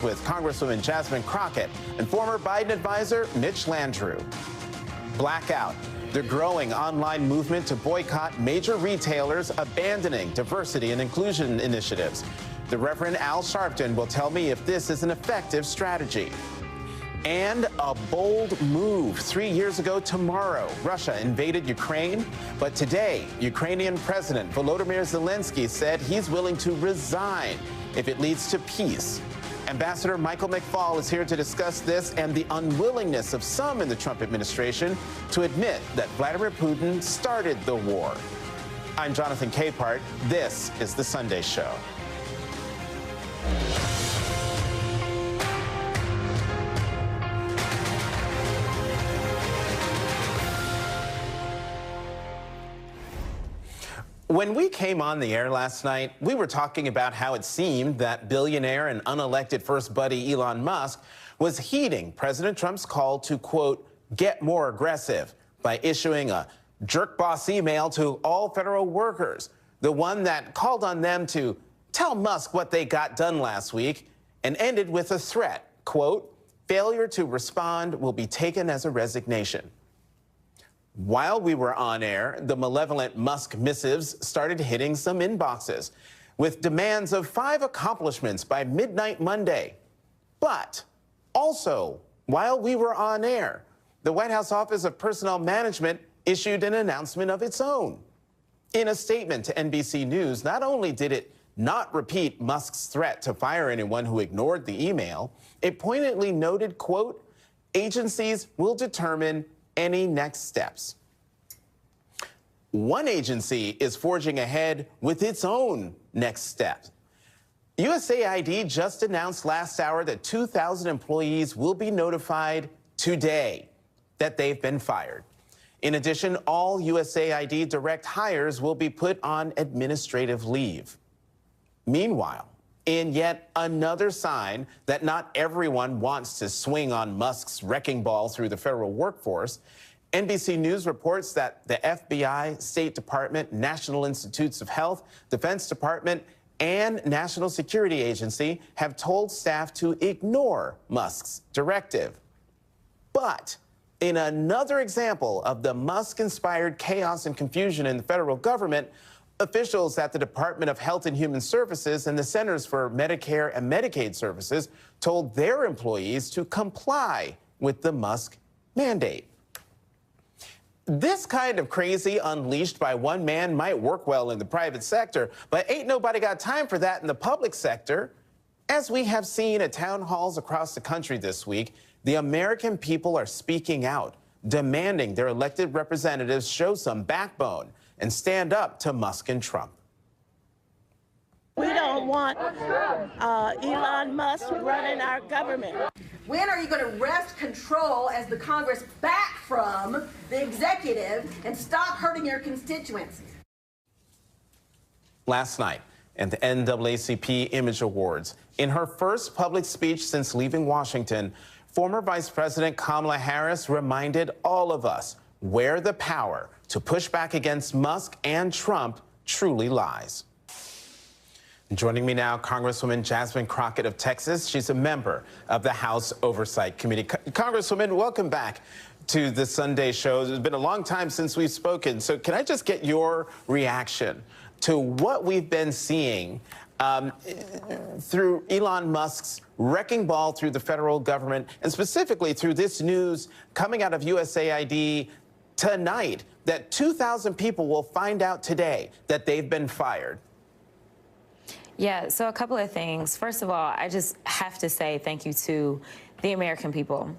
with Congresswoman Jasmine Crockett and former Biden advisor Mitch Landrieu. Blackout. The growing online movement to boycott major retailers abandoning diversity and inclusion initiatives. The Reverend Al Sharpton will tell me if this is an effective strategy. And a bold move. 3 years ago tomorrow, Russia invaded Ukraine. But today, Ukrainian President Volodymyr Zelensky said he's willing to resign if it leads to peace. Ambassador Michael McFaul is here to discuss this and the unwillingness of some in the Trump administration to admit that Vladimir Putin started the war. I'm Jonathan CAPHART. This is The Sunday Show. When we came on the air last night, we were talking about how it seemed that billionaire and unelected First Buddy Elon Musk was heeding President Trump's call to, quote, get more aggressive by issuing a jerk boss email to all federal workers, the one that called on them to tell Musk what they got done last week and ended with a threat, quote, failure to respond will be taken as a resignation. While we were on air, the malevolent Musk missives started hitting some inboxes with demands of 5 accomplishments by midnight Monday. But also, while we were on air, the White House Office of Personnel Management issued an announcement of its own. In a statement to NBC News, not only did it not repeat Musk's threat to fire anyone who ignored the email, it pointedly noted, quote, agencies will determine any next steps. One agency is forging ahead with its own next step. USAID just announced last hour that 2,000 employees will be notified today that they've been fired. In addition, all USAID direct hires will be put on administrative leave. Meanwhile, in yet another sign that not everyone wants to swing on Musk's wrecking ball through the federal workforce, NBC News reports that the FBI, State Department, National Institutes of Health, Defense Department, and National Security Agency have told staff to ignore Musk's directive. But in another example of the Musk-inspired chaos and confusion in the federal government, officials at the Department of Health and Human Services and the Centers for Medicare and Medicaid Services told their employees to comply with the Musk mandate. This kind of crazy unleashed by one man might work well in the private sector, but ain't nobody got time for that in the public sector. As we have seen at town halls across the country this week, the American people are speaking out, demanding their elected representatives show some backbone and stand up to Musk and Trump. We don't want Elon Musk running our government. When are you going to wrest control as the Congress back from the executive and stop hurting your constituents? Last night at the NAACP Image Awards, in her first public speech since leaving Washington, former Vice President Kamala Harris reminded all of us where the power to push back against Musk and Trump truly lies. Joining me now, Congresswoman Jasmine Crockett of Texas. She's a member of the House Oversight Committee. Congresswoman, welcome back to the Sunday Show. It's been a long time since we've spoken. So can I just get your reaction to what we've been seeing through Elon Musk's wrecking ball through the federal government, and specifically through this news coming out of USAID tonight that 2,000 people will find out today that they've been fired? Yeah, so a couple of things. First of all, I just have to say thank you to the American people,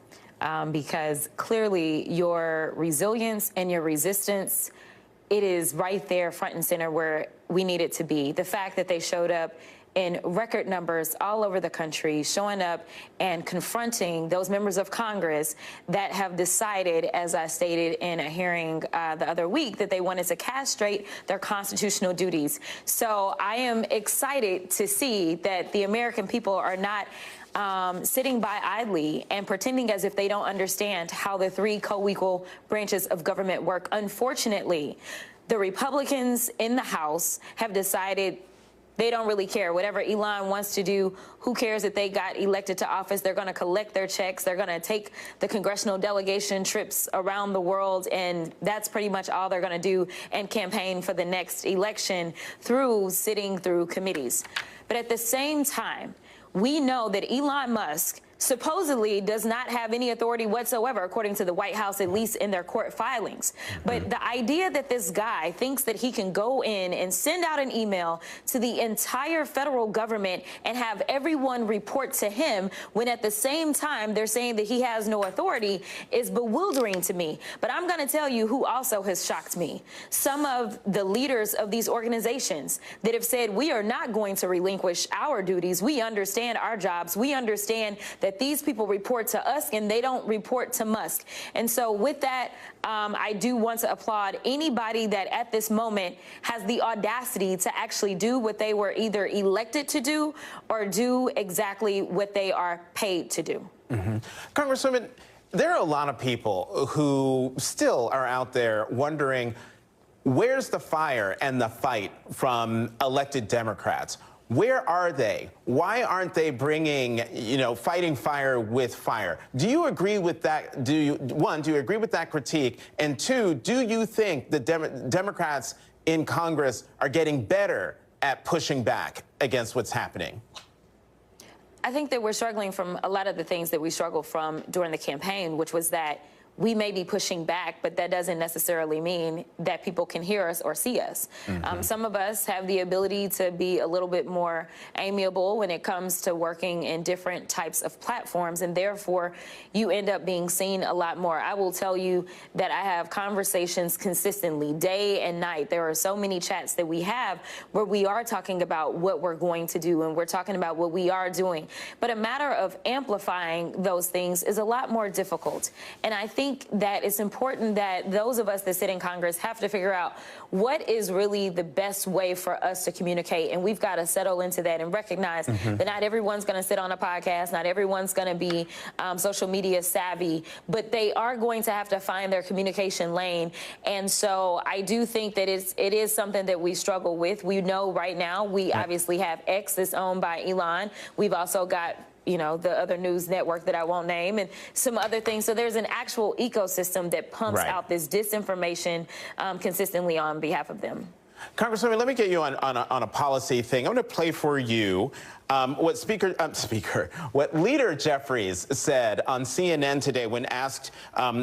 because clearly your resilience and your resistance, it is right there front and center where we need it to be. The fact that they showed up in record numbers all over the country, showing up and confronting those members of Congress that have decided, as I stated in a hearing the other week, that they wanted to castrate their constitutional duties. So I am excited to see that the American people are not sitting by idly and pretending as if they don't understand how the 3 co-equal branches of government work. Unfortunately, the Republicans in the House have decided They don't really care. Whatever Elon wants to do, who cares that they got elected to office? They're going to collect their checks. They're going to take the congressional delegation trips around the world, and that's pretty much all they're going to do, and campaign for the next election through sitting through committees. But at the same time, we know that Elon Musk supposedly does not have any authority whatsoever, according to the White House, at least in their court filings. But the idea that this guy thinks that he can go in and send out an email to the entire federal government and have everyone report to him, when at the same time they're saying that he has no authority, is bewildering to me. But I'm going to tell you who also has shocked me. Some of the leaders of these organizations that have said, we are not going to relinquish our duties. We understand our jobs. We understand that these people report to us and they don't report to Musk. And so with that, I do want to applaud anybody that at this moment has the audacity to actually do what they were either elected to do or do exactly what they are paid to do. Congresswoman, there are a lot of people who still are out there wondering, where's the fire and the fight from elected Democrats? Where are they? Why aren't they bringing, fighting fire with fire? Do you agree with that? Do you agree with that critique? And two, do you think the Democrats in Congress are getting better at pushing back against what's happening? I think that we're struggling from a lot of the things that we struggled from during the campaign, which was that we may be pushing back, but that doesn't necessarily mean that people can hear us or see us. Some of us have the ability to be a little bit more amiable when it comes to working in different types of platforms, and therefore you end up being seen a lot more. I will tell you that I have conversations consistently, day and night. There are so many chats that we have where we are talking about what we're going to do, and we're talking about what we are doing. But a matter of amplifying those things is a lot more difficult. And I think that it's important that those of us that sit in Congress have to figure out what is really the best way for us to communicate. And we've got to settle into that and recognize that not everyone's going to sit on a podcast, not everyone's going to be social media savvy, but they are going to have to find their communication lane. And so I do think that it is something that we struggle with. We know right now we obviously have X that's owned by Elon. We've also got the other news network that I won't name, and some other things. So there's an actual ecosystem that pumps out this disinformation consistently on behalf of them. Congresswoman, let me get you on a policy thing. I'm going to play for you what Leader Jeffries said on CNN today when asked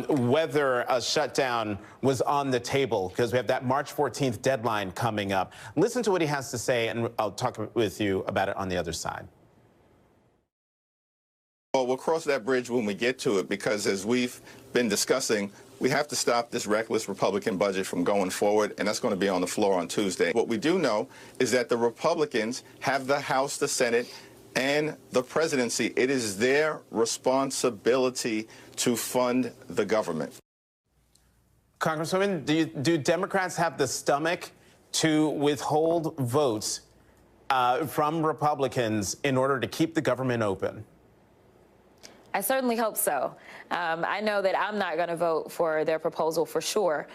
whether a shutdown was on the table, because we have that March 14th deadline coming up. Listen to what he has to say, and I'll talk with you about it on the other side. Well, we'll cross that bridge when we get to it, because as we've been discussing, we have to stop this reckless Republican budget from going forward, and that's going to be on the floor on Tuesday. What we do know is that the Republicans have the House, the Senate, and the presidency. It is their responsibility to fund the government. Congresswoman, do Democrats have the stomach to withhold votes from Republicans in order to keep the government open? I certainly hope so. I know that I'm not going to vote for their proposal for sure.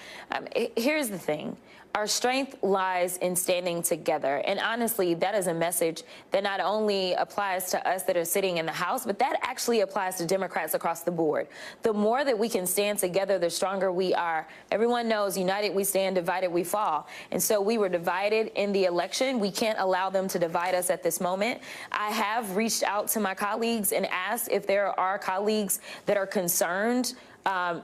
Here's the thing. Our strength lies in standing together. And honestly, that is a message that not only applies to us that are sitting in the House, but that actually applies to Democrats across the board. The more that we can stand together, the stronger we are. Everyone knows united we stand, divided we fall. And so we were divided in the election. We can't allow them to divide us at this moment. I have reached out to my colleagues and asked if there are colleagues that are concerned.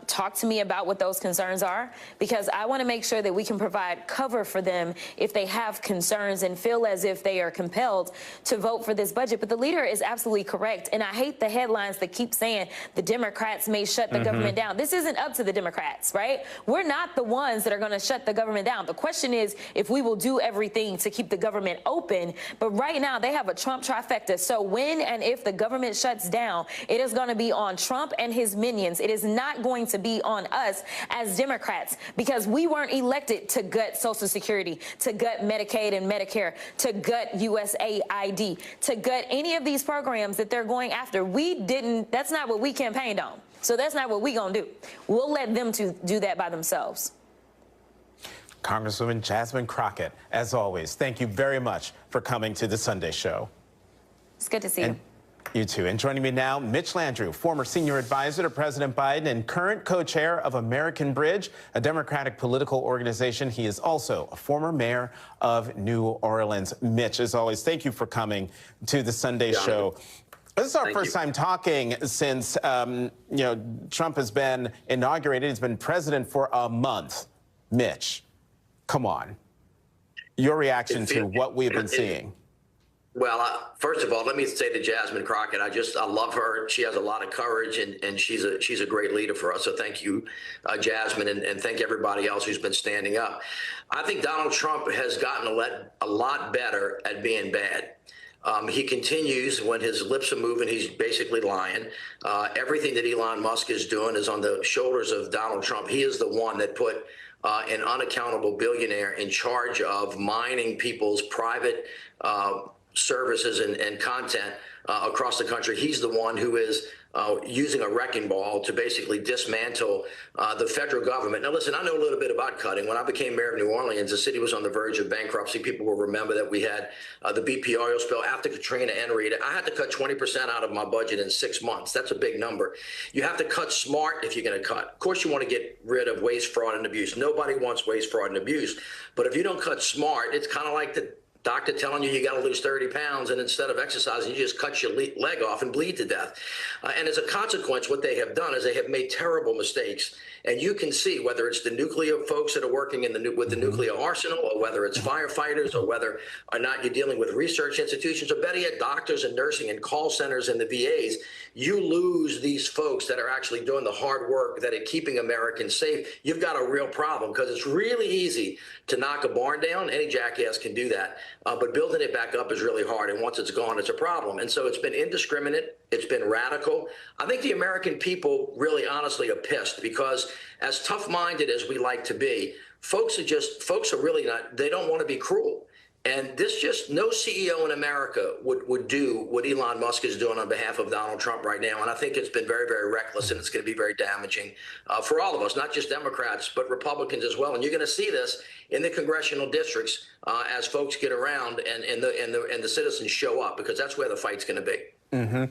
Talk to me about what those concerns are, because I want to make sure that we can provide cover for them if they have concerns and feel as if they are compelled to vote for this budget. But the leader is absolutely correct. And I hate the headlines that keep saying the Democrats may shut the government down. This isn't up to the Democrats, right? We're not the ones that are going to shut the government down. The question is if we will do everything to keep the government open. But right now they have a Trump trifecta. So when and if the government shuts down, it is going to be on Trump and his minions. It is not going to be on us as Democrats, because we weren't elected to gut Social Security, to gut Medicaid and Medicare, to gut USAID, to gut any of these programs that they're going after. We didn't. That's not what we campaigned on. So that's not what we're going to do. We'll let them to do that by themselves. Congresswoman Jasmine Crockett, as always, thank you very much for coming to the Sunday Show. It's good to see you. You too. And joining me now, Mitch Landrieu, former senior advisor to President Biden and current co-chair of American Bridge, a Democratic political organization. He is also a former mayor of New Orleans. Mitch, as always, thank you for coming to the Sunday Show. This is our first time talking since, Trump has been inaugurated. He's been president for a month. Mitch, come on. Your reaction to what we've been seeing. Well, first of all, let me say to Jasmine Crockett, I love her. She has a lot of courage, and she's a great leader for us. So thank you, Jasmine, and thank everybody else who's been standing up. I think Donald Trump has gotten a lot better at being bad. He continues, when his lips are moving, he's basically lying. Everything that Elon Musk is doing is on the shoulders of Donald Trump. He is the one that put an unaccountable billionaire in charge of mining people's private services and content across the country. He's the one who is using a wrecking ball to basically dismantle the federal government. Now, listen, I know a little bit about cutting. When I became mayor of New Orleans, the city was on the verge of bankruptcy. People will remember that we had the BP oil spill after Katrina and Rita. I had to cut 20% out of my budget in 6 months. That's a big number. You have to cut smart if you're going to cut. Of course, you want to get rid of waste, fraud, and abuse. Nobody wants waste, fraud, and abuse. But if you don't cut smart, it's kind of like the doctor telling you got to lose 30 pounds, and instead of exercising, you just cut your leg off and bleed to death. And as a consequence, what they have done is they have made terrible mistakes. And you can see whether it's the nuclear folks that are working with the nuclear arsenal, or whether it's firefighters, or whether or not you're dealing with research institutions, or better yet, doctors and nursing and call centers and the VAs. You lose these folks that are actually doing the hard work that are keeping Americans safe. You've got a real problem, because it's really easy to knock a barn down. Any jackass can do that. But building it back up is really hard. And once it's gone, it's a problem. And so it's been indiscriminate. It's been radical. I think the American people really honestly are pissed, because as tough-minded as we like to be, folks are really not, they don't want to be cruel. And no CEO in America would do what Elon Musk is doing on behalf of Donald Trump right now. And I think it's been very, very reckless, and it's going to be very damaging for all of us, not just Democrats, but Republicans as well. And you're going to see this in the congressional districts as folks get around and the citizens show up, because that's where the fight's going to be. Mm-hmm.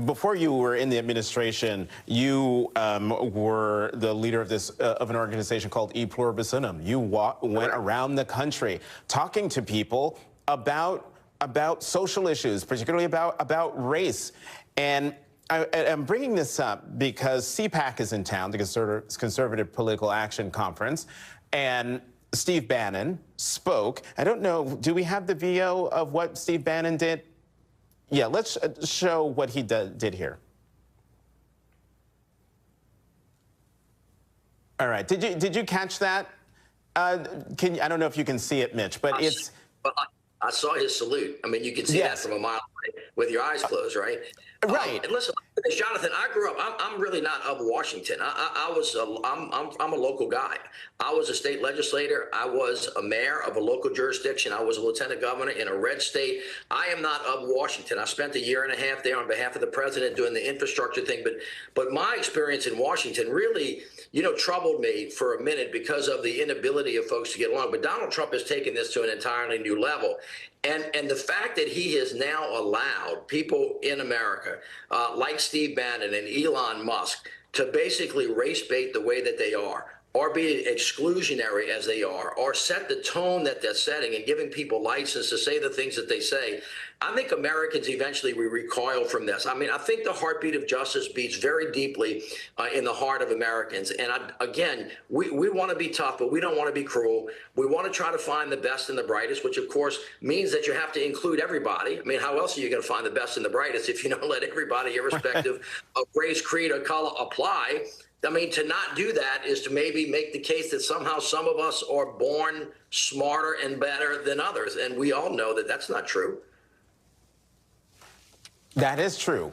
Before you were in the administration, you were the leader of an organization called E Pluribus Unum. You went around the country talking to people about social issues, particularly about race. And I'm bringing this up because CPAC is in town, the Conservative Political Action Conference, and Steve Bannon spoke. I don't know, do we have the VO of what Steve Bannon did? Yeah, let's show what he did here. All right, did you catch that? I don't know if you can see it, Mitch, but I saw his salute. I mean, you can see that from a mile away with your eyes closed, right? Right. And listen, Jonathan, I grew up. I'm really not of Washington. I'm a local guy. I was a state legislator. I was a mayor of a local jurisdiction. I was a lieutenant governor in a red state. I am not of Washington. I spent a year and a half there on behalf of the president doing the infrastructure thing. But my experience in Washington really, troubled me for a minute because of the inability of folks to get along. But Donald Trump has taken this to an entirely new level. And the fact that he has now allowed people in America, like Steve Bannon and Elon Musk, to basically race bait the way that they are, or be exclusionary as they are, or set the tone that they're setting and giving people license to say the things that they say, I think Americans eventually will recoil from this. I mean, I think the heartbeat of justice beats very deeply in the heart of Americans. And again, we want to be tough, but we don't want to be cruel. We want to try to find the best and the brightest, which of course means that you have to include everybody. I mean, how else are you going to find the best and the brightest if you don't let everybody, irrespective of race, creed, or color, apply? I mean, to not do that is to maybe make the case that somehow some of us are born smarter and better than others. And we all know that that's not true. That is true.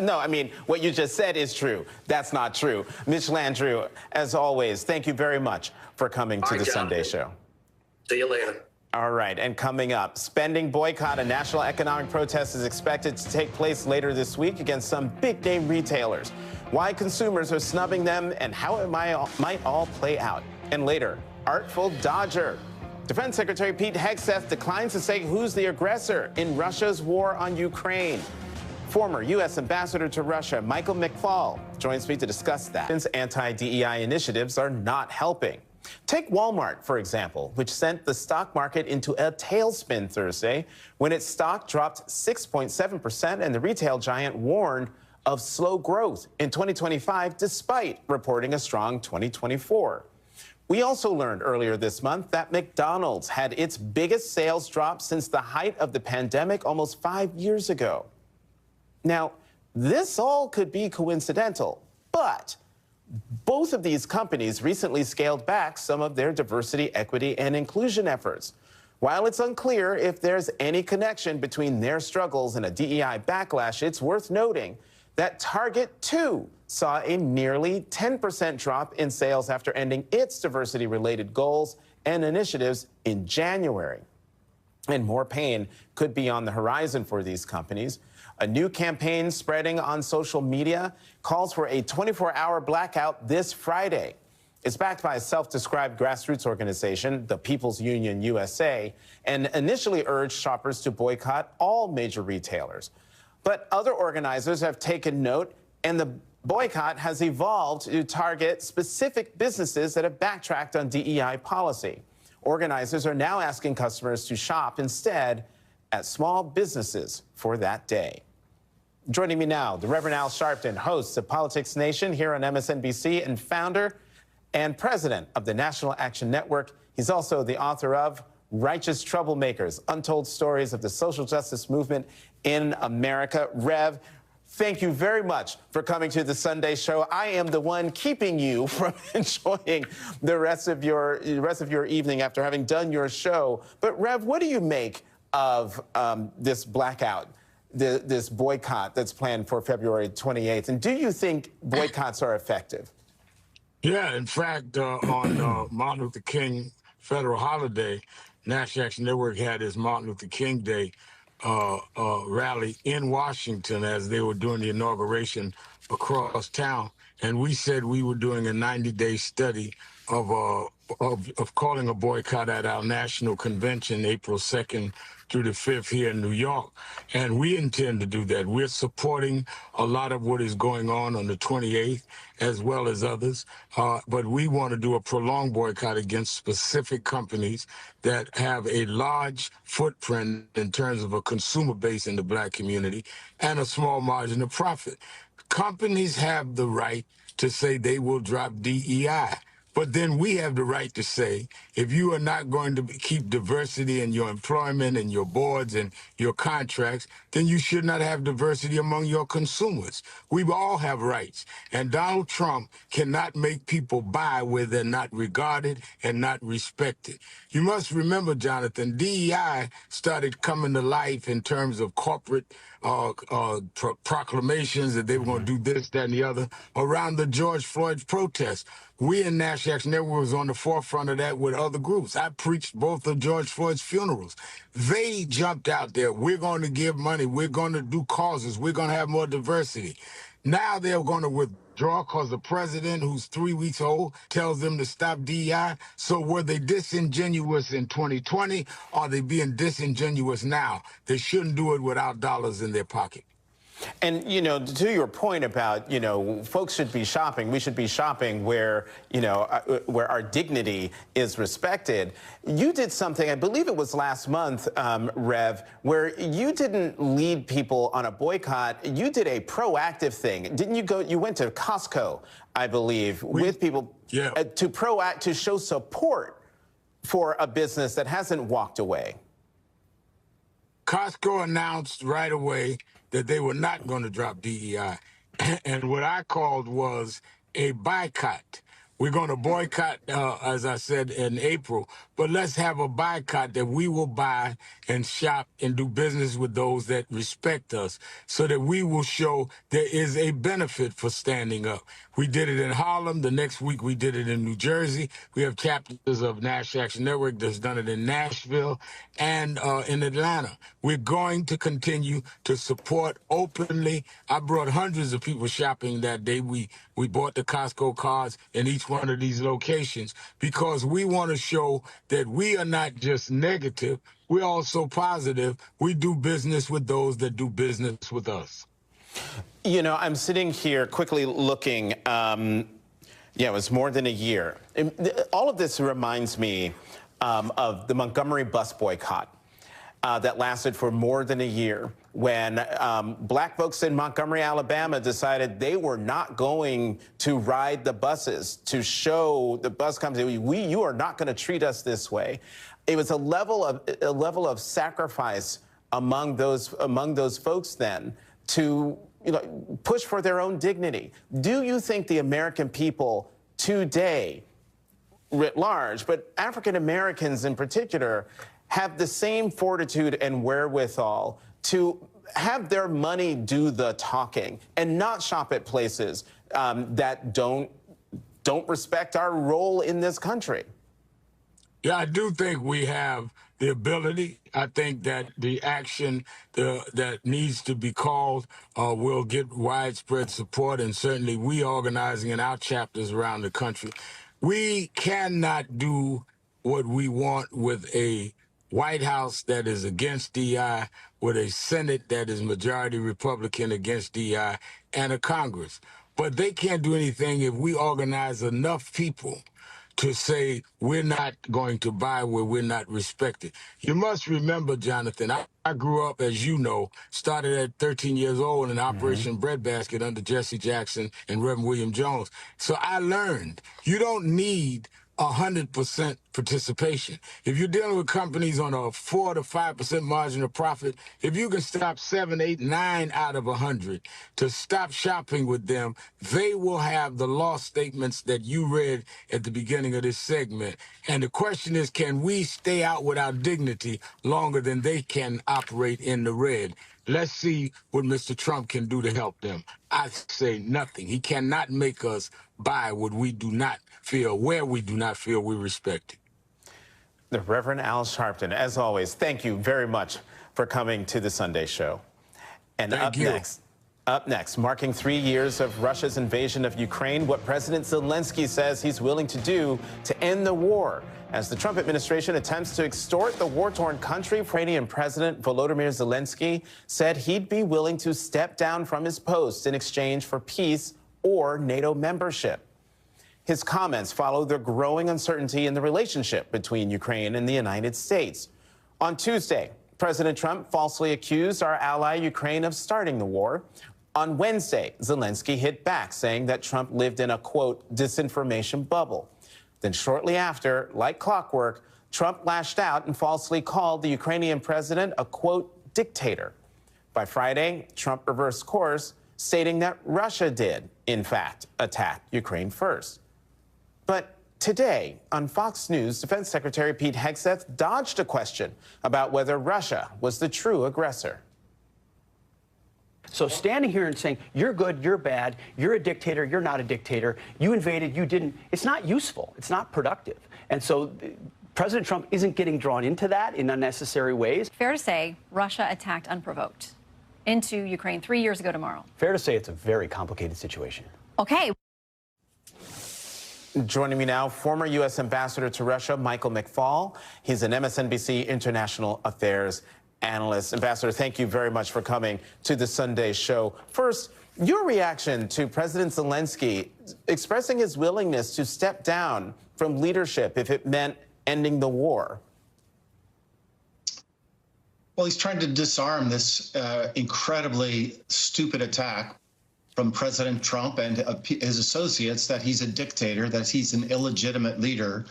No, I mean, what you just said is true. That's not true. Mitch Landrieu, as always, thank you very much for coming to the Sunday Show. See you later. All right, and coming up, spending boycott, a national economic protest is expected to take place later this week against some big-name retailers. why consumers are snubbing them, and how it might all play out. And later, artful dodger. Defense Secretary Pete Hegseth declines to say who's the aggressor in Russia's war on Ukraine. Former U.S. Ambassador to Russia, Michael McFaul, joins me to discuss that. Since anti-DEI initiatives are not helping. Take Walmart, for example, which sent the stock market into a tailspin Thursday when its stock dropped 6.7%, and the retail giant warned of slow growth in 2025 despite reporting a strong 2024. We also learned earlier this month that McDonald's had its biggest sales drop since the height of the pandemic almost 5 years ago. Now, this all could be coincidental, but both of these companies recently scaled back some of their diversity, equity, and inclusion efforts. While it's unclear if there's any connection between their struggles and a DEI backlash, it's worth noting that Target, too, saw a nearly 10% drop in sales after ending its diversity-related goals and initiatives in January. And more pain could be on the horizon for these companies. A new campaign spreading on social media calls for a 24-hour blackout this Friday. It's backed by a self-described grassroots organization, the People's Union USA, and initially urged shoppers to boycott all major retailers. But other organizers have taken note, and the boycott has evolved to target specific businesses that have backtracked on DEI policy. Organizers are now asking customers to shop instead at small businesses for that day. Joining me now, the Reverend Al Sharpton, host of Politics Nation here on MSNBC and founder and president of the National Action Network. He's also the author of Righteous Troublemakers, Untold Stories of the Social Justice Movement in America. Rev, thank you very much for coming to the Sunday show. I am the one keeping you from enjoying the rest of your evening after having done your show. But Rev, what do you make of this blackout, this boycott that's planned for February 28th? And do you think boycotts are effective? Yeah, in fact, on Martin Luther King federal holiday, National Action Network had its Martin Luther King Day rally in Washington as they were doing the inauguration across town. And we said we were doing a 90-day study of calling a boycott at our national convention, April 2nd through the 5th here in New York. And we intend to do that. We're supporting a lot of what is going on the 28th, as well as others. But we want to do a prolonged boycott against specific companies that have a large footprint in terms of a consumer base in the Black community and a small margin of profit. Companies have the right to say they will drop DEI. But then we have the right to say, if you are not going to keep diversity in your employment and your boards and your contracts, then you should not have diversity among your consumers. We all have rights. And Donald Trump cannot make people buy where they're not regarded and not respected. You must remember, Jonathan, DEI started coming to life in terms of corporate proclamations that they were going to do this, that, and the other around the George Floyd protests. We in National Action Network was on the forefront of that with other groups. I preached both of George Floyd's funerals. They jumped out there. We're going to give money. We're going to do causes. We're going to have more diversity. Now they're going to withdraw because the president, who's 3 weeks old, tells them to stop DEI. So were they disingenuous in 2020? Or are they being disingenuous now? They shouldn't do it without dollars in their pocket. And, you know, to your point about, you know, folks should be shopping, we should be shopping where, you know, where our dignity is respected. You did something, I believe it was last month, Rev, where you didn't lead people on a boycott. You did a proactive thing. Didn't you go, you went to Costco, I believe, with people to show support for a business that hasn't walked away. Costco announced right away that they were not going to drop DEI. And what I called was a boycott. We're going to boycott, as I said, in April, but let's have a boycott that we will buy and shop and do business with those that respect us so that we will show there is a benefit for standing up. We did it in Harlem. The next week we did it in New Jersey. We have chapters of National Action Network that's done it in Nashville and in Atlanta. We're going to continue to support openly. I brought hundreds of people shopping that day. We bought the Costco cards in each one of these locations because we want to show that we are not just negative, we're also positive. We do business with those that do business with us. You know, I'm sitting here quickly looking. Yeah, it was more than a year. All of this reminds me of the Montgomery bus boycott that lasted for more than a year when black folks in Montgomery, Alabama decided they were not going to ride the buses to show the bus company, you are not going to treat us this way. It was a level of sacrifice among those folks then to push for their own dignity. Do you think the American people today, writ large, but African Americans in particular, have the same fortitude and wherewithal to have their money do the talking and not shop at places that don't respect our role in this country? Yeah, I do think we have the ability. I think that the action that needs to be called will get widespread support, and certainly we organizing in our chapters around the country. We cannot do what we want with a White House that is against DI, with a Senate that is majority Republican against DI, and a Congress. But they can't do anything if we organize enough people to say we're not going to buy where we're not respected. You must remember, Jonathan, I grew up, as you know, started at 13 years old in Operation Breadbasket under Jesse Jackson and Reverend William Jones. So I learned you don't need 100% participation. If you're dealing with companies on a 4 to 5% margin of profit, if you can stop 7, 8, 9 out of 100 to stop shopping with them, they will have the loss statements that you read at the beginning of this segment. And the question is, can we stay out with our dignity longer than they can operate in the red? Let's see what Mr. Trump can do to help them. I say nothing. He cannot make us buy what we do not feel, where we do not feel we're respected. The Reverend Al Sharpton, as always, thank you very much for coming to the Sunday Show. And up next, marking 3 years of Russia's invasion of Ukraine, what President Zelensky says he's willing to do to end the war. As the Trump administration attempts to extort the war-torn country, Ukrainian President Volodymyr Zelensky said he'd be willing to step down from his post in exchange for peace or NATO membership. His comments follow the growing uncertainty in the relationship between Ukraine and the United States. On Tuesday, President Trump falsely accused our ally Ukraine of starting the war. On Wednesday, Zelensky hit back, saying that Trump lived in a, quote, disinformation bubble. Then shortly after, like clockwork, Trump lashed out and falsely called the Ukrainian president a, quote, dictator. By Friday, Trump reversed course, stating that Russia did, in fact, attack Ukraine first. But today, on Fox News, Defense Secretary Pete Hegseth dodged a question about whether Russia was the true aggressor. So standing here and saying, you're good, you're bad, you're a dictator, you're not a dictator, you invaded, you didn't, it's not useful, it's not productive. And so President Trump isn't getting drawn into that in unnecessary ways. Fair to say Russia attacked unprovoked into Ukraine 3 years ago tomorrow. Fair to say it's a very complicated situation. Okay. Joining me now, former U.S. Ambassador to Russia, Michael McFaul. He's an MSNBC International Affairs analyst. Ambassador, thank you very much for coming to the Sunday Show. First, your reaction to President Zelensky expressing his willingness to step down from leadership if it meant ending the war. Well, he's trying to disarm this incredibly stupid attack from President Trump and his associates that he's a dictator, that he's an illegitimate leader,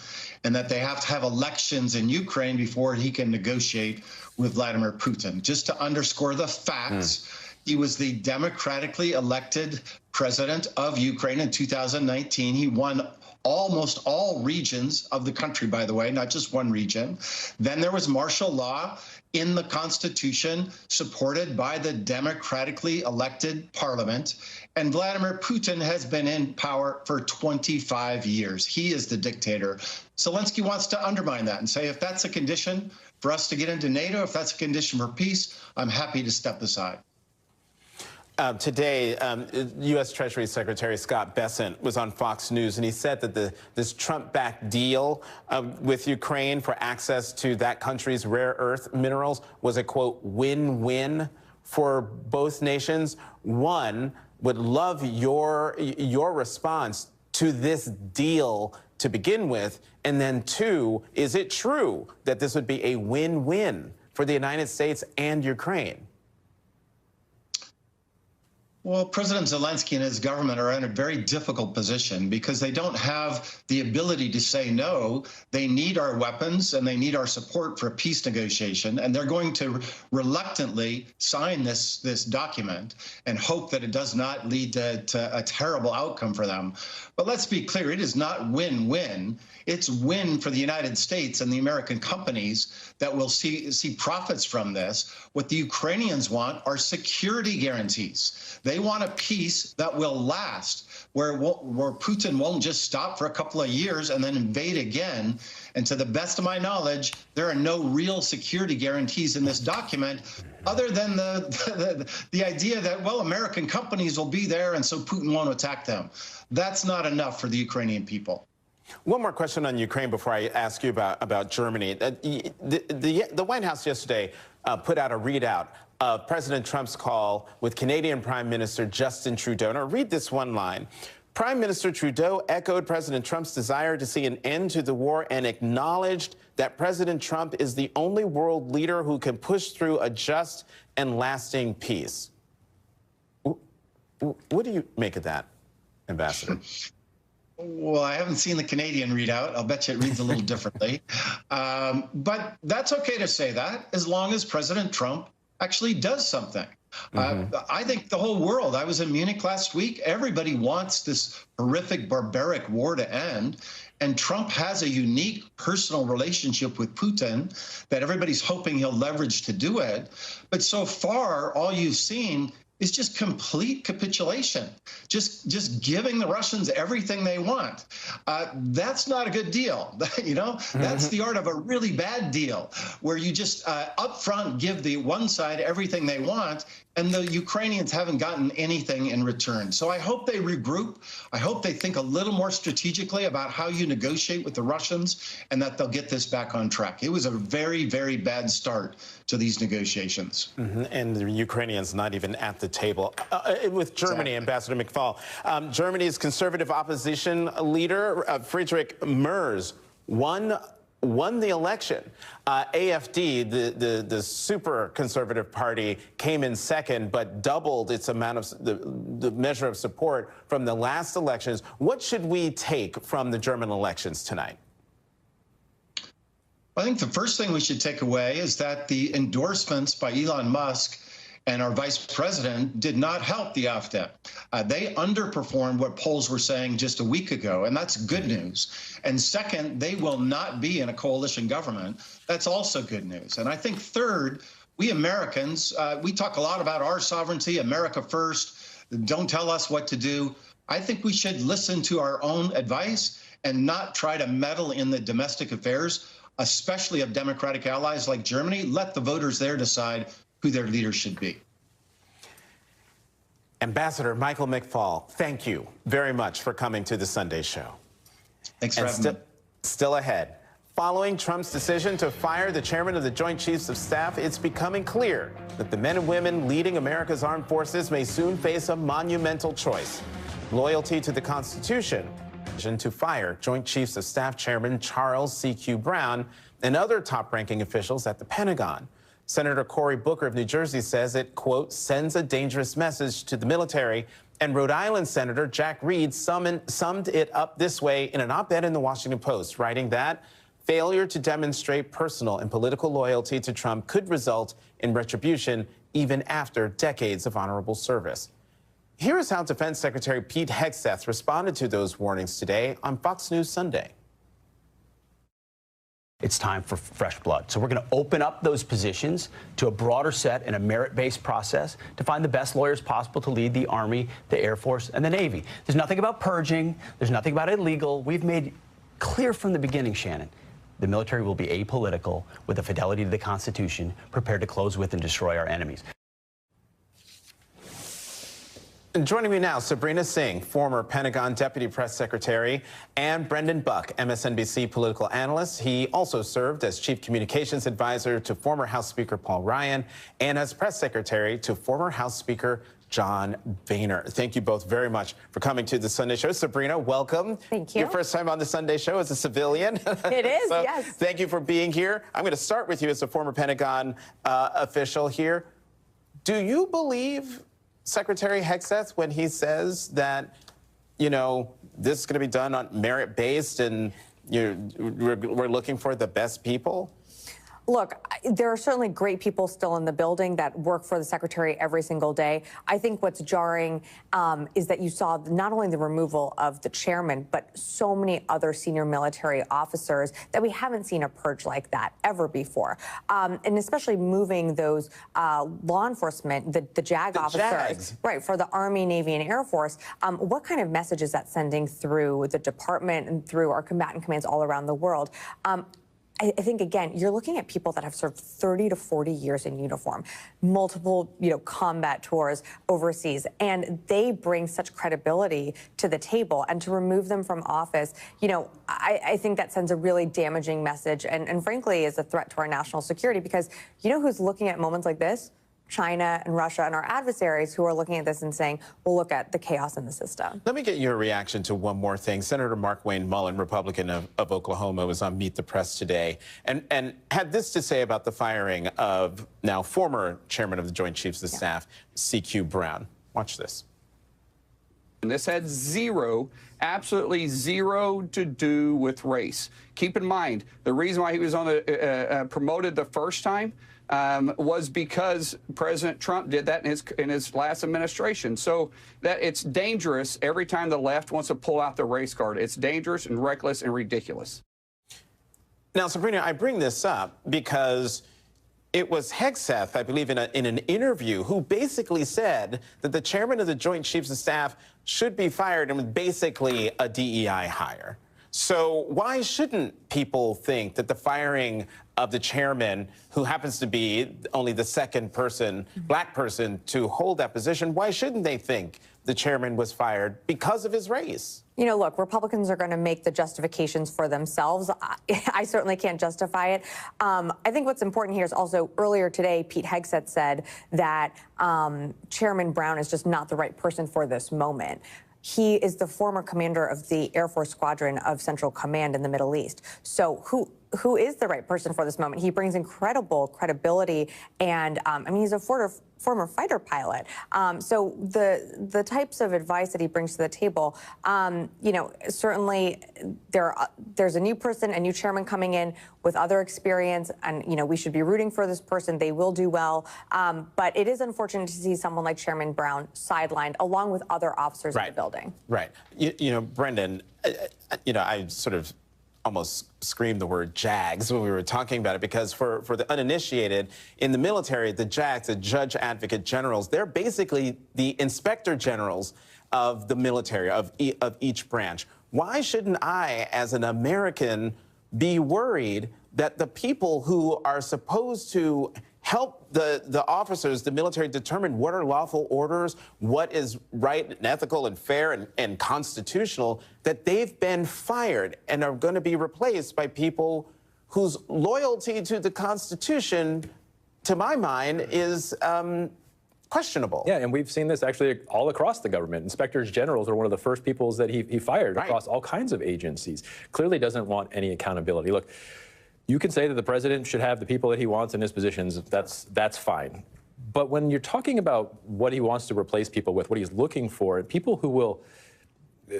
and that they have to have elections in Ukraine before he can negotiate with Vladimir Putin. Just to underscore the facts, he was the democratically elected president of Ukraine in 2019. He won almost all regions of the country, by the way, not just one region. Then there was martial law in the Constitution, supported by the democratically elected parliament. And Vladimir Putin has been in power for 25 years. He is the dictator. Zelensky wants to undermine that and say, if that's a condition for us to get into NATO, if that's a condition for peace, I'm happy to step aside. Today, U.S. Treasury Secretary Scott Bessent was on Fox News, and he said that this Trump-backed deal with Ukraine for access to that country's rare earth minerals was a, quote, win-win for both nations. One, would love your response to this deal to begin with, and then two, is it true that this would be a win-win for the United States and Ukraine? Well, President Zelensky and his government are in a very difficult position because they don't have the ability to say no. They need our weapons and they need our support for a peace negotiation. And they're going to reluctantly sign this document and hope that it does not lead to a terrible outcome for them. But let's be clear, it is not win-win. It's win for the United States and the American companies that will see profits from this. What the Ukrainians want are security guarantees. They want a peace that will last, where Putin won't just stop for a couple of years and then invade again. And to the best of my knowledge, there are no real security guarantees in this document other than the idea that, well, American companies will be there and so Putin won't attack them. That's not enough for the Ukrainian people. One more question on Ukraine before I ask you about Germany. The White House yesterday put out a readout of President Trump's call with Canadian Prime Minister Justin Trudeau. And I'll read this one line. Prime Minister Trudeau echoed President Trump's desire to see an end to the war and acknowledged that President Trump is the only world leader who can push through a just and lasting peace. What do you make of that, Ambassador? Well, I haven't seen the Canadian readout. I'll bet you it reads a little differently. But that's okay to say that as long as President Trump actually does something. I think the whole world, I was in Munich last week, everybody wants this horrific, barbaric war to end. And Trump has a unique personal relationship with Putin that everybody's hoping he'll leverage to do it. But so far, all you've seen is just complete capitulation, just giving the Russians everything they want. That's not a good deal. You know, that's the art of a really bad deal, where you just up front give the one side everything they want, and the Ukrainians haven't gotten anything in return. So I hope they regroup. I hope they think a little more strategically about how you negotiate with the Russians and that they'll get this back on track. It was a very, very bad start to these negotiations. And the Ukrainians not even at the table. With Germany, Ambassador McFaul, Germany's conservative opposition leader, Friedrich Merz, won the election. AfD, the super conservative party, came in second, but doubled its amount of the measure of support from the last elections. What should we take from the German elections tonight? I think the first thing we should take away is that the endorsements by Elon Musk and our vice president did not help the AfD. They underperformed what polls were saying just a week ago, and that's good news. And second, they will not be in a coalition government. That's also good news. And I think third, we Americans, we talk a lot about our sovereignty, America first, don't tell us what to do. I think we should listen to our own advice and not try to meddle in the domestic affairs, especially of democratic allies like Germany. Let the voters there decide who their leader should be. Ambassador Michael McFaul, thank you very much for coming to the Sunday Show. Thanks for having me. Still ahead. Following Trump's decision to fire the chairman of the Joint Chiefs of Staff, it's becoming clear that the men and women leading America's armed forces may soon face a monumental choice: loyalty to the Constitution, to fire Joint Chiefs of Staff Chairman Charles C.Q. Brown and other top-ranking officials at the Pentagon. Senator Cory Booker of New Jersey says it, quote, sends a dangerous message to the military. And Rhode Island Senator Jack Reed summed it up this way in an op-ed in the Washington Post, writing that failure to demonstrate personal and political loyalty to Trump could result in retribution even after decades of honorable service. Here is how Defense Secretary Pete Hegseth responded to those warnings today on Fox News Sunday. It's time for fresh blood. So we're going to open up those positions to a broader set and a merit-based process to find the best lawyers possible to lead the Army, the Air Force, and the Navy. There's nothing about purging. There's nothing about illegal. We've made clear from the beginning, Shannon, the military will be apolitical with a fidelity to the Constitution, prepared to close with and destroy our enemies. And joining me now, Sabrina Singh, former Pentagon Deputy Press Secretary, and Brendan Buck, MSNBC political analyst. He also served as Chief Communications Advisor to former House Speaker Paul Ryan and as Press Secretary to former House Speaker John Boehner. Thank you both very much for coming to the Sunday Show. Sabrina, welcome. Thank you. Your first time on the Sunday Show as a civilian. It is, so yes. Thank you for being here. I'm going to start with you as a former Pentagon official here. Do you believe Secretary Hegseth when he says that, you know, this is going to be done on merit-based and we're looking for the best people? Look, there are certainly great people still in the building that work for the secretary every single day. I think what's jarring is that you saw not only the removal of the chairman, but so many other senior military officers that we haven't seen a purge like that ever before. And especially moving those law enforcement, the JAG officers, JAGs. Right, for the Army, Navy, and Air Force. What kind of message is that sending through the department and through our combatant commands all around the world? I think, again, you're looking at people that have served 30 to 40 years in uniform, multiple, combat tours overseas, and they bring such credibility to the table. And to remove them from office, I think that sends a really damaging message and frankly, is a threat to our national security because you know who's looking at moments like this? China and Russia and our adversaries who are looking at this and saying, well, look at the chaos in the system. Let me get your reaction to one more thing. Senator Mark Wayne Mullen, Republican of Oklahoma, was on Meet the Press today and had this to say about the firing of now former chairman of the Joint Chiefs of Staff, C.Q. Brown. Watch this. And this had absolutely zero to do with race. Keep in mind, the reason why he was on the promoted the first time was because President Trump did that in his last administration. So that it's dangerous every time the left wants to pull out the race card. It's dangerous and reckless and ridiculous. Now, Sabrina, I bring this up because it was Hegseth, I believe, in an interview, who basically said that the chairman of the Joint Chiefs of Staff should be fired and was basically a DEI hire. So why shouldn't people think that the firing of the chairman, who happens to be only the second person, black person, to hold that position, why shouldn't they think the chairman was fired because of his race? Look, Republicans are going to make the justifications for themselves. I certainly can't justify it. I think what's important here is also earlier today, Pete Hegseth said that Chairman Brown is just not the right person for this moment. He is the former commander of the Air Force Squadron of Central Command in the Middle East. So who is the right person for this moment? He brings incredible credibility, and he's a former fighter pilot. So the types of advice that he brings to the table, certainly there's a new person, a new chairman coming in with other experience, and we should be rooting for this person. They will do well, but it is unfortunate to see someone like Chairman Brown sidelined along with other officers in the building. Right. Brendan, I sort of almost screamed the word JAGs when we were talking about it, because for the uninitiated, in the military, the JAGs, the Judge Advocate Generals, they're basically the inspector generals of the military, of each branch. Why shouldn't I, as an American, be worried that the people who are supposed to help the officers, the military, determine what are lawful orders, what is right and ethical and fair and constitutional, that they've been fired and are going to be replaced by people whose loyalty to the Constitution, to my mind, is questionable. Yeah, and we've seen this actually all across the government. Inspectors generals are one of the first people that he fired across all kinds of agencies. Clearly doesn't want any accountability. Look, you can say that the president should have the people that he wants in his positions. That's fine. But when you're talking about what he wants to replace people with, what he's looking for, people who will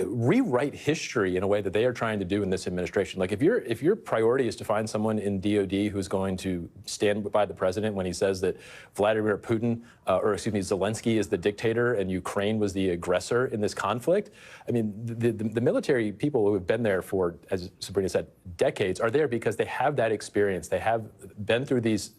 rewrite history in a way that they are trying to do in this administration. Like if your priority is to find someone in DOD who's going to stand by the president when he says that Vladimir Putin, Zelensky is the dictator and Ukraine was the aggressor in this conflict, I mean, the military people who have been there for, as Sabrina said, decades are there because they have that experience. They have been through these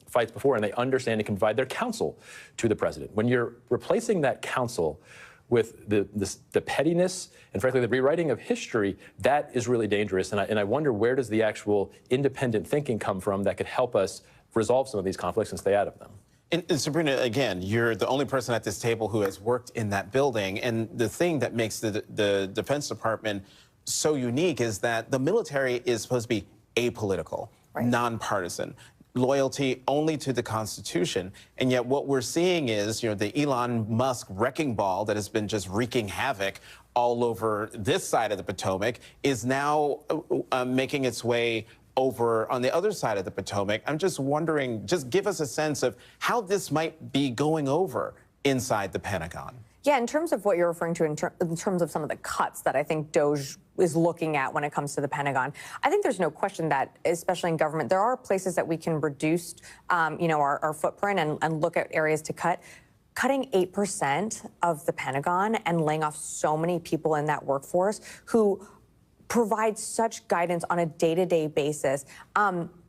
fights before and they understand and can provide their counsel to the president. When you're replacing that counsel with the pettiness and, frankly, the rewriting of history, that is really dangerous. And I wonder, where does the actual independent thinking come from that could help us resolve some of these conflicts and stay out of them? And Sabrina, again, you're the only person at this table who has worked in that building. And the thing that makes the Defense Department so unique is that the military is supposed to be apolitical, nonpartisan, loyalty only to the Constitution. And yet what we're seeing is, the Elon Musk wrecking ball that has been just wreaking havoc all over this side of the Potomac is now making its way over on the other side of the Potomac. I'm just wondering, just give us a sense of how this might be going over inside the Pentagon. Yeah, in terms of what you're referring to, in terms of some of the cuts that I think DOJ is looking at when it comes to the Pentagon, I think there's no question that, especially in government, there are places that we can reduce, our footprint and look at areas to cut. Cutting 8% of the Pentagon and laying off so many people in that workforce who provide such guidance on a day-to-day basis,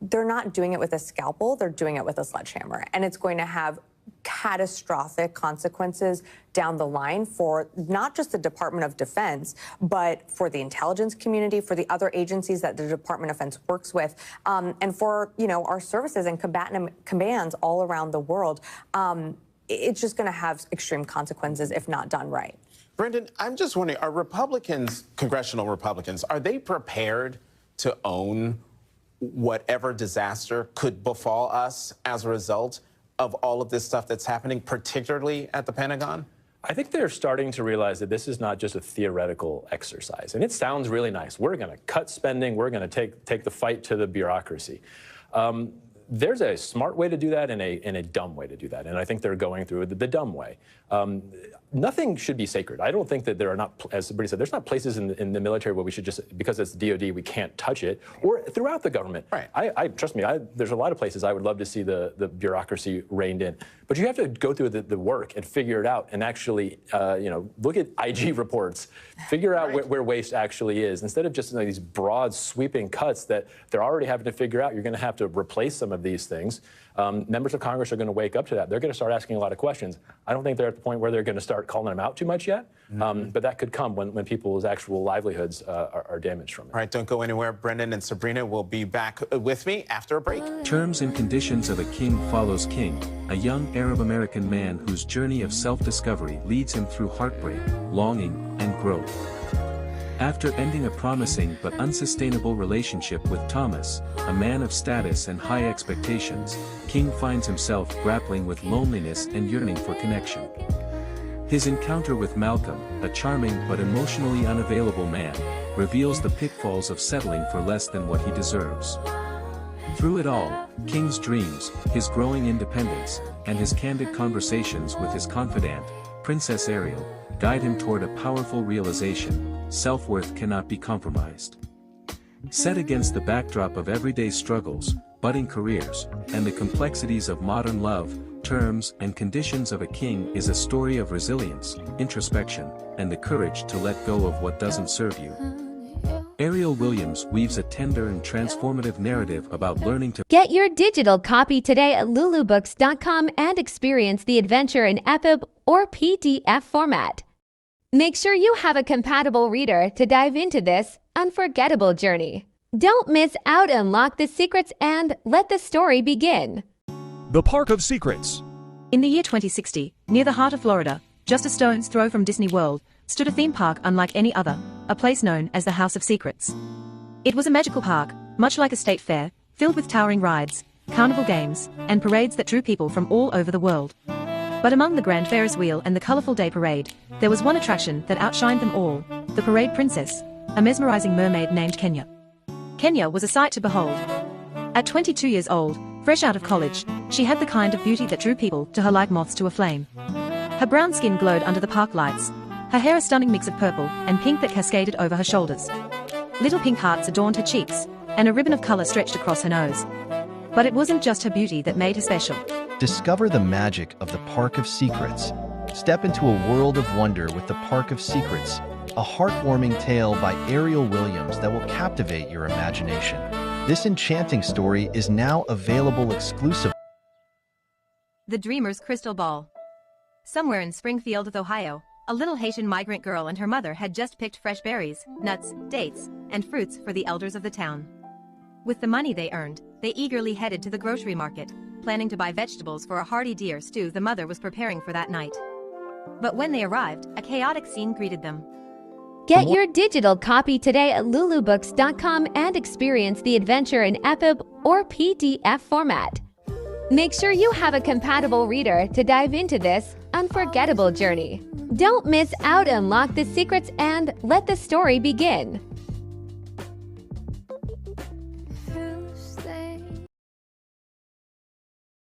they're not doing it with a scalpel, they're doing it with a sledgehammer. And it's going to have catastrophic consequences down the line for not just the Department of Defense, but for the intelligence community, for the other agencies that the Department of Defense works with, and for our services and combatant commands all around the world. It's just going to have extreme consequences if not done right. Brendan, I'm just wondering, are Republicans, congressional Republicans, are they prepared to own whatever disaster could befall us as a result of all of this stuff that's happening, particularly at the Pentagon? I think they're starting to realize that this is not just a theoretical exercise. And it sounds really nice. We're going to cut spending. We're going to take the fight to the bureaucracy. There's a smart way to do that and a dumb way to do that. And I think they're going through the dumb way. Nothing should be sacred. I don't think that there are not, as Sabrina said, there's not places in the military where we should just, because it's DOD, we can't touch it, or throughout the government. Right. Trust me, there's a lot of places I would love to see the bureaucracy reined in. But you have to go through the work and figure it out and actually, look at IG reports, figure out where waste actually is, instead of just these broad sweeping cuts that they're already having to figure out. You're going to have to replace some of these things. Members of Congress are going to wake up to that. They're going to start asking a lot of questions. I don't think they're at the point where they're going to start calling them out too much yet, but that could come when people's actual livelihoods are damaged from it. All right, don't go anywhere. Brendan and Sabrina will be back with me after a break. Terms and Conditions of a King Follows King, a young Arab-American man whose journey of self-discovery leads him through heartbreak, longing, and growth. After ending a promising but unsustainable relationship with Thomas, a man of status and high expectations, King finds himself grappling with loneliness and yearning for connection. His encounter with Malcolm, a charming but emotionally unavailable man, reveals the pitfalls of settling for less than what he deserves. Through it all, King's dreams, his growing independence, and his candid conversations with his confidant, Princess Ariel, guide him toward a powerful realization: self-worth cannot be compromised. Set against the backdrop of everyday struggles, budding careers, and the complexities of modern love, Terms and Conditions of a King is a story of resilience, introspection, and the courage to let go of what doesn't serve you. Ariel Williams weaves a tender and transformative narrative about learning to get your digital copy today at lulubooks.com and experience the adventure in EPUB or PDF format. Make sure you have a compatible reader to dive into this unforgettable journey. Don't miss out, unlock the secrets, and let the story begin. The Park of Secrets. In the year 2060, near the heart of Florida, just a stone's throw from Disney World, stood a theme park unlike any other, a place known as the House of Secrets. It was a magical park, much like a state fair, filled with towering rides, carnival games, and parades that drew people from all over the world. But among the Grand Ferris Wheel and the colorful day parade, there was one attraction that outshined them all: the Parade Princess, a mesmerizing mermaid named Kenya. Kenya was a sight to behold. At 22 years old, fresh out of college, she had the kind of beauty that drew people to her like moths to a flame. Her brown skin glowed under the park lights. Her hair a stunning mix of purple and pink that cascaded over her shoulders. Little pink hearts adorned her cheeks, and a ribbon of color stretched across her nose. But it wasn't just her beauty that made her special. Discover the magic of the Park of Secrets. Step into a world of wonder with the Park of Secrets, a heartwarming tale by Ariel Williams that will captivate your imagination. This enchanting story is now available exclusively. The Dreamer's Crystal Ball. Somewhere in Springfield, Ohio, a little Haitian migrant girl and her mother had just picked fresh berries, nuts, dates, and fruits for the elders of the town. With the money they earned, they eagerly headed to the grocery market, planning to buy vegetables for a hearty deer stew the mother was preparing for that night. But when they arrived, a chaotic scene greeted them. Get your digital copy today at lulubooks.com and experience the adventure in EPUB or PDF format. Make sure you have a compatible reader to dive into this unforgettable journey. Don't miss out, unlock the secrets, and let the story begin.